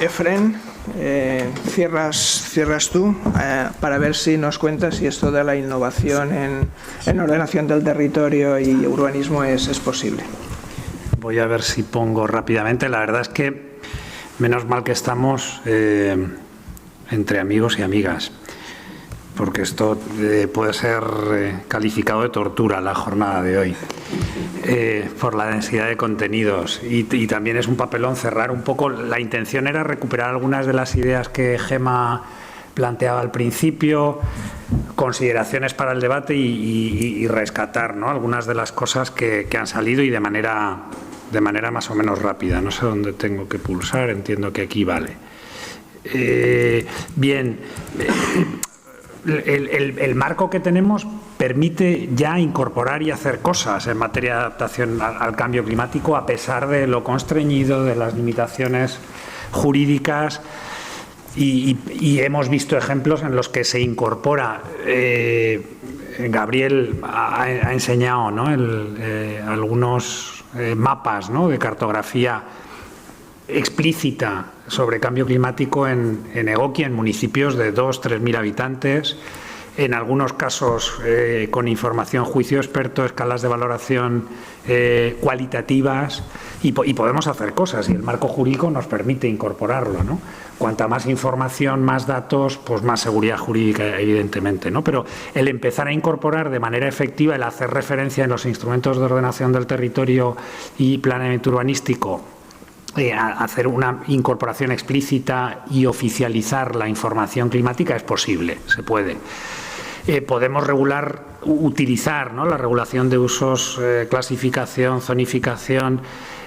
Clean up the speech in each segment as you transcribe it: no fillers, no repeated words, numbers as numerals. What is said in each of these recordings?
Efren, cierras tú para ver si nos cuentas si esto de la innovación en ordenación del territorio y urbanismo es posible. Voy a ver si pongo rápidamente. La verdad es que menos mal que estamos entre amigos y amigas, porque esto puede ser calificado de tortura la jornada de hoy por la densidad de contenidos y también es un papelón cerrar un poco. La intención era recuperar algunas de las ideas que Gemma planteaba al principio, consideraciones para el debate y rescatar, ¿no?, algunas de las cosas que han salido y de manera más o menos rápida. No sé dónde tengo que pulsar, entiendo que aquí vale. Bien. El marco que tenemos permite ya incorporar y hacer cosas en materia de adaptación al cambio climático, a pesar de lo constreñido, de las limitaciones jurídicas, y hemos visto ejemplos en los que se incorpora. Gabriel ha enseñado, ¿no?, algunos mapas, ¿no?, de cartografía explícita sobre cambio climático en Egokia, en municipios de 2.000–3.000 habitantes, en algunos casos con información juicio experto, escalas de valoración cualitativas, y podemos hacer cosas y el marco jurídico nos permite incorporarlo, ¿no? Cuanta más información, más datos, pues más seguridad jurídica, evidentemente, ¿no? Pero el empezar a incorporar de manera efectiva, el hacer referencia en los instrumentos de ordenación del territorio y planeamiento urbanístico, hacer una incorporación explícita y oficializar la información climática es posible, se puede. Podemos utilizar, ¿no?, la regulación de usos, clasificación, zonificación.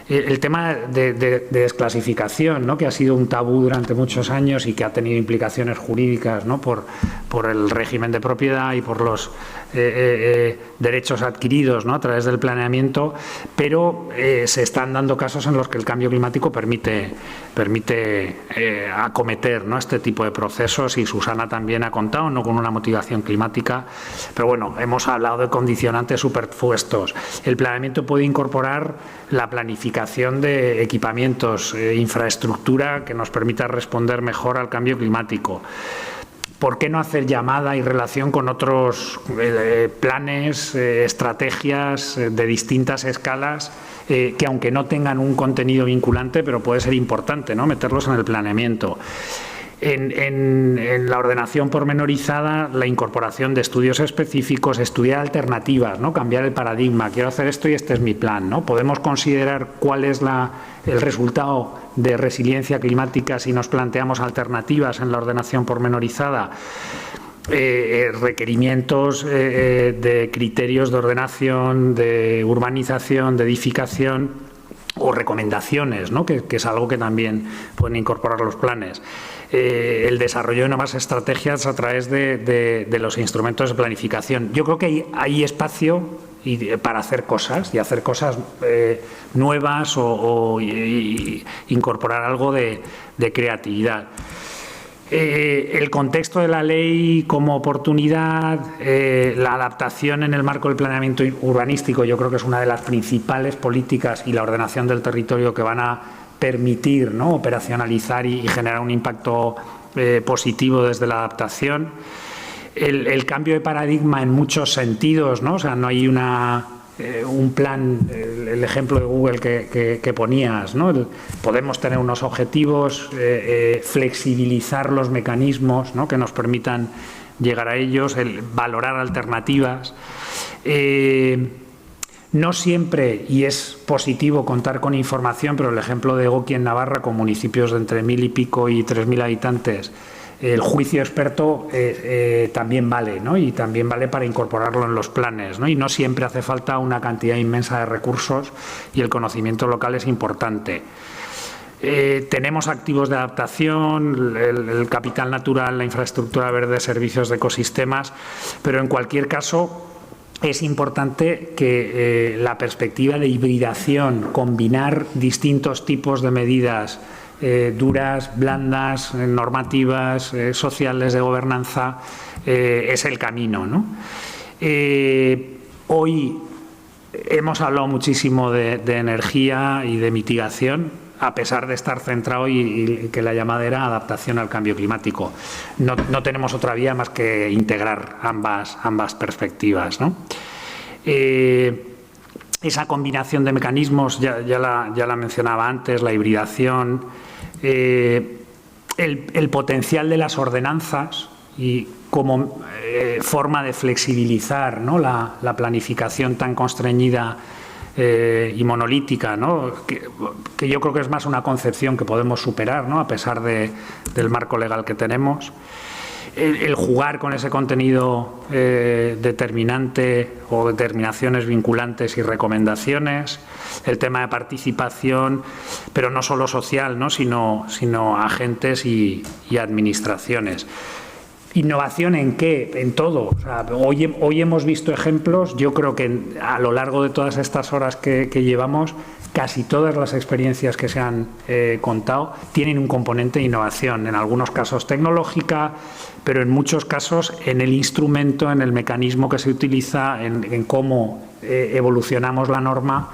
El tema de desclasificación, ¿no?, que ha sido un tabú durante muchos años y que ha tenido implicaciones jurídicas, ¿no?, por el régimen de propiedad y por los derechos adquiridos, ¿no?, a través del planeamiento, pero se están dando casos en los que el cambio climático permite acometer, ¿no?, este tipo de procesos, y Susana también ha contado, no con una motivación climática, pero bueno, hemos hablado de condicionantes superpuestos. El planeamiento puede incorporar la planificación de equipamientos, infraestructura que nos permita responder mejor al cambio climático. ¿Por qué no hacer llamada y relación con otros planes, estrategias de distintas escalas, que aunque no tengan un contenido vinculante, pero puede ser importante, ¿no?, meterlos en el planeamiento? En la ordenación pormenorizada, la incorporación de estudios específicos, estudiar alternativas, ¿no?, cambiar el paradigma. Quiero hacer esto y este es mi plan, ¿no? Podemos considerar cuál es el resultado de resiliencia climática si nos planteamos alternativas en la ordenación pormenorizada. Requerimientos de criterios de ordenación, de urbanización, de edificación, o recomendaciones, ¿no?, que es algo que también pueden incorporar los planes. El desarrollo de nuevas estrategias a través de los instrumentos de planificación. Yo creo que hay espacio para hacer cosas y hacer cosas nuevas o incorporar algo de creatividad. El contexto de la ley como oportunidad, la adaptación en el marco del planeamiento urbanístico, yo creo que es una de las principales políticas, y la ordenación del territorio, que van a permitir, ¿no?, operacionalizar y generar un impacto positivo desde la adaptación. El cambio de paradigma en muchos sentidos, ¿no? O sea, no hay un plan, el ejemplo de Google que ponías, ¿no? Podemos tener unos objetivos, flexibilizar los mecanismos, ¿no?, que nos permitan llegar a ellos, valorar alternativas. No siempre, y es positivo contar con información, pero el ejemplo de Egokia en Navarra, con municipios de entre 1.000 y pico y 3.000 habitantes, el juicio experto también vale, ¿no?, y también vale para incorporarlo en los planes, ¿no?, y no siempre hace falta una cantidad inmensa de recursos, y el conocimiento local es importante. Tenemos activos de adaptación, el capital natural, la infraestructura verde, servicios de ecosistemas, pero en cualquier caso es importante que la perspectiva de hibridación, combinar distintos tipos de medidas duras, blandas, normativas, sociales, de gobernanza, es el camino, ¿no? Hoy hemos hablado muchísimo de energía y de mitigación. a pesar de estar centrado y que la llamada era adaptación al cambio climático. No tenemos otra vía más que integrar ambas perspectivas, ¿no? Esa combinación de mecanismos, ya la mencionaba antes, la hibridación, el potencial de las ordenanzas y como forma de flexibilizar, ¿no?, la planificación tan constreñida y monolítica, ¿no?, que yo creo que es más una concepción que podemos superar, ¿no?, a pesar del marco legal que tenemos. El jugar con ese contenido determinante o determinaciones vinculantes y recomendaciones, el tema de participación, pero no solo social, ¿no?, sino agentes y administraciones. ¿Innovación en qué? En todo. O sea, hoy hemos visto ejemplos. Yo creo que a lo largo de todas estas horas que llevamos, casi todas las experiencias que se han contado tienen un componente de innovación. En algunos casos tecnológica, pero en muchos casos en el instrumento, en el mecanismo que se utiliza, en cómo evolucionamos la norma.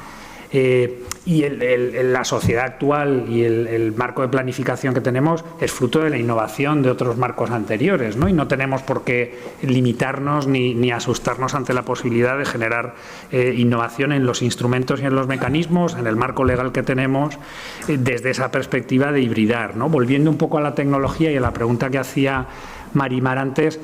Y la sociedad actual y el marco de planificación que tenemos es fruto de la innovación de otros marcos anteriores, ¿no? Y no tenemos por qué limitarnos ni asustarnos ante la posibilidad de generar innovación en los instrumentos y en los mecanismos, en el marco legal que tenemos, desde esa perspectiva de hibridar, ¿no? Volviendo un poco a la tecnología y a la pregunta que hacía Marimar antes,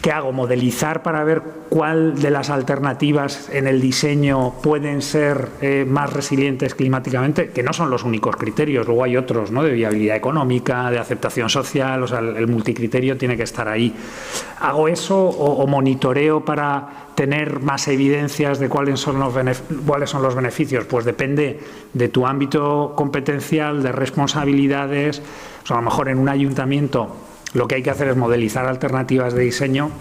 ¿qué hago? Modelizar para ver cuál de las alternativas en el diseño pueden ser más resilientes climáticamente, que no son los únicos criterios, luego hay otros, ¿no?, de viabilidad económica, de aceptación social, o sea, el multicriterio tiene que estar ahí. ¿Hago eso o monitoreo para tener más evidencias de cuáles son los beneficios? Pues depende de tu ámbito competencial, de responsabilidades. O sea, a lo mejor en un ayuntamiento lo que hay que hacer es modelizar alternativas de diseño,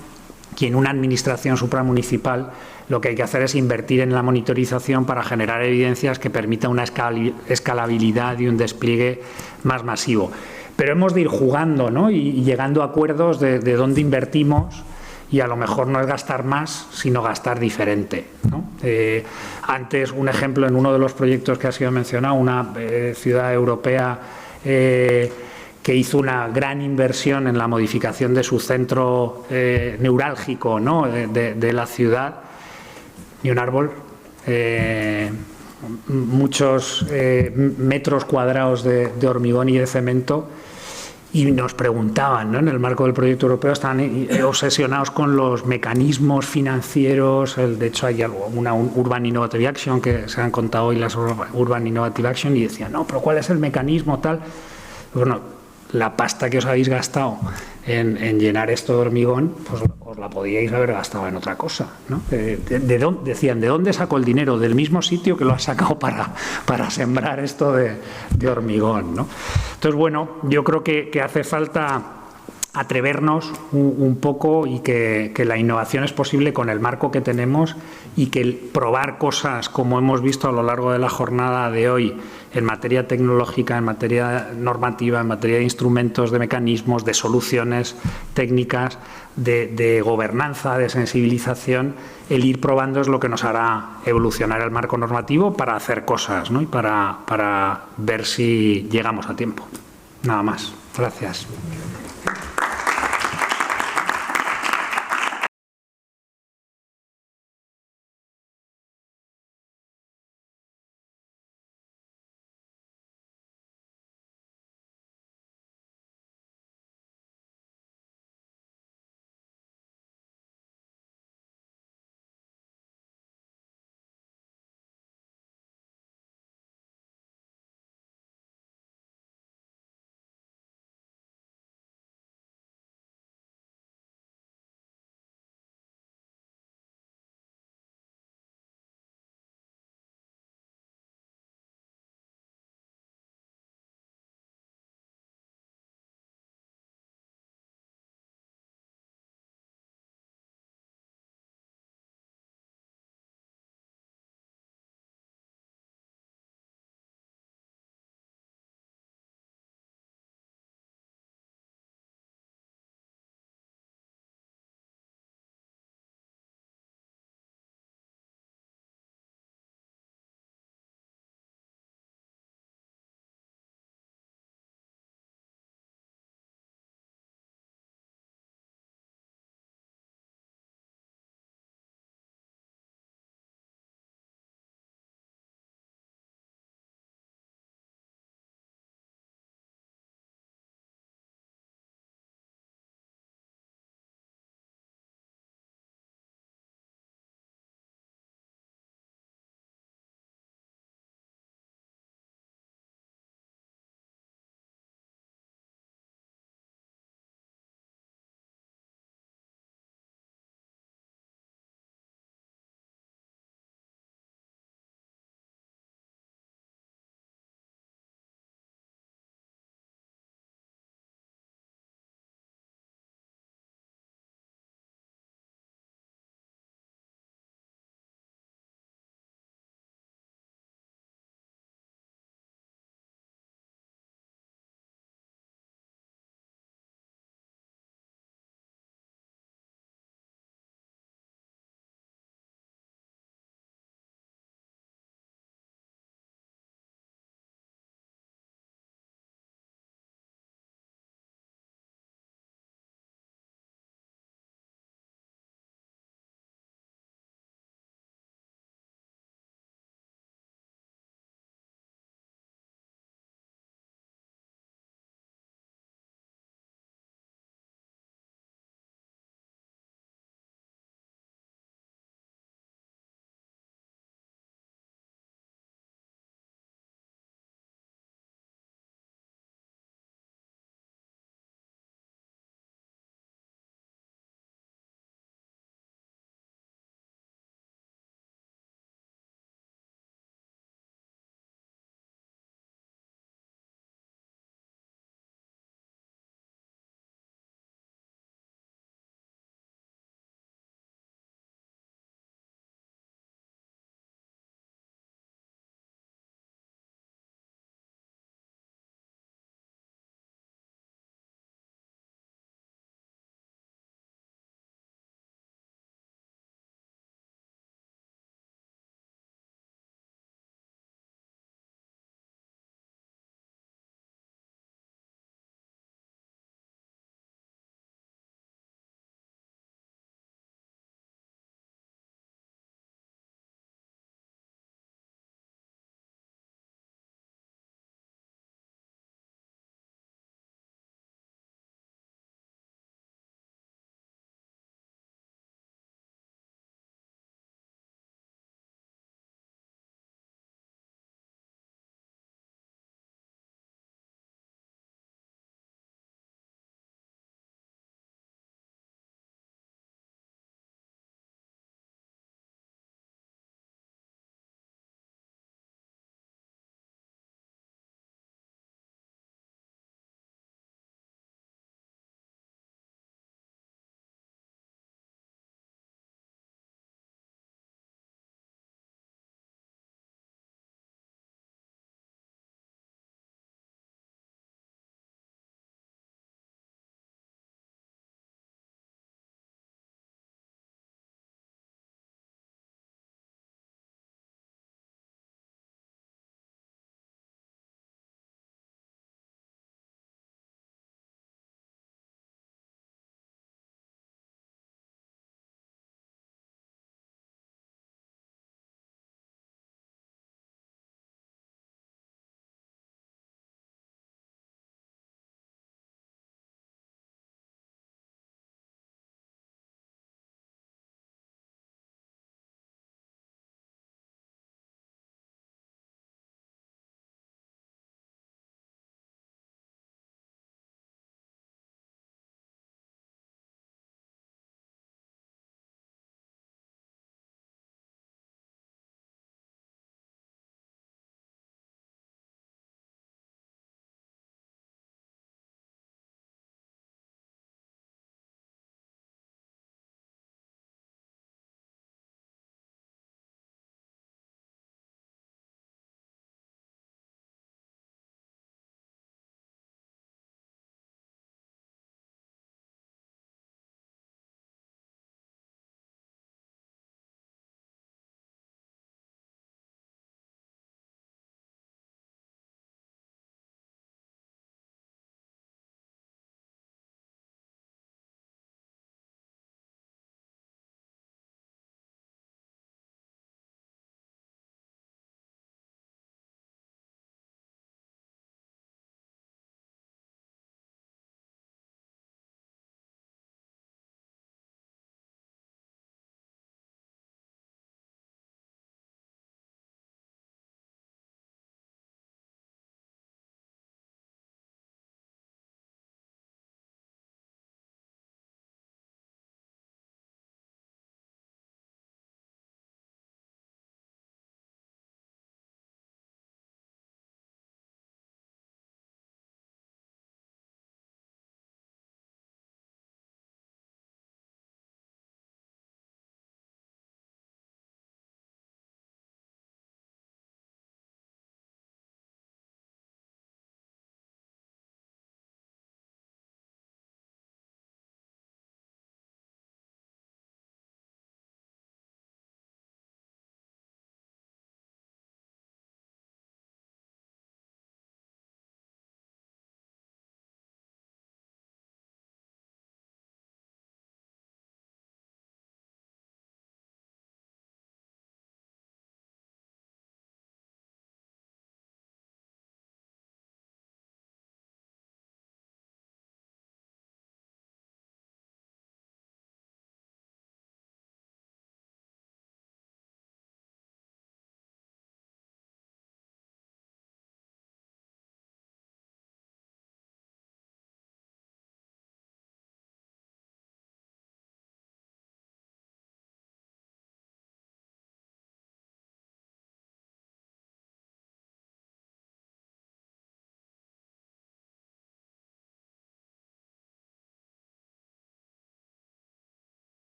y en una administración supramunicipal lo que hay que hacer es invertir en la monitorización para generar evidencias que permitan una escalabilidad y un despliegue más masivo. Pero hemos de ir jugando, ¿no?, y llegando a acuerdos de dónde invertimos, y a lo mejor no es gastar más, sino gastar diferente, ¿no? Antes, un ejemplo en uno de los proyectos que ha sido mencionado, una ciudad europea que hizo una gran inversión en la modificación de su centro neurálgico, ¿no?, de la ciudad, ni un árbol, muchos metros cuadrados de hormigón y de cemento, y nos preguntaban, ¿no?, en el marco del proyecto europeo, estaban obsesionados con los mecanismos financieros. De hecho, hay una Urban Innovative Action, que se han contado hoy las Urban Innovative Action, y decían, no, pero ¿cuál es el mecanismo tal? Bueno, la pasta que os habéis gastado en llenar esto de hormigón, pues os la podíais haber gastado en otra cosa, ¿no? Decían, ¿de dónde sacó el dinero? Del mismo sitio que lo has sacado para sembrar esto de hormigón, ¿no? Entonces, bueno, yo creo que hace falta atrevernos un poco, y que la innovación es posible con el marco que tenemos, y que el probar cosas, como hemos visto a lo largo de la jornada de hoy, en materia tecnológica, en materia normativa, en materia de instrumentos, de mecanismos, de soluciones técnicas, de gobernanza, de sensibilización, el ir probando es lo que nos hará evolucionar el marco normativo para hacer cosas, ¿no?, y para ver si llegamos a tiempo. Nada más. Gracias.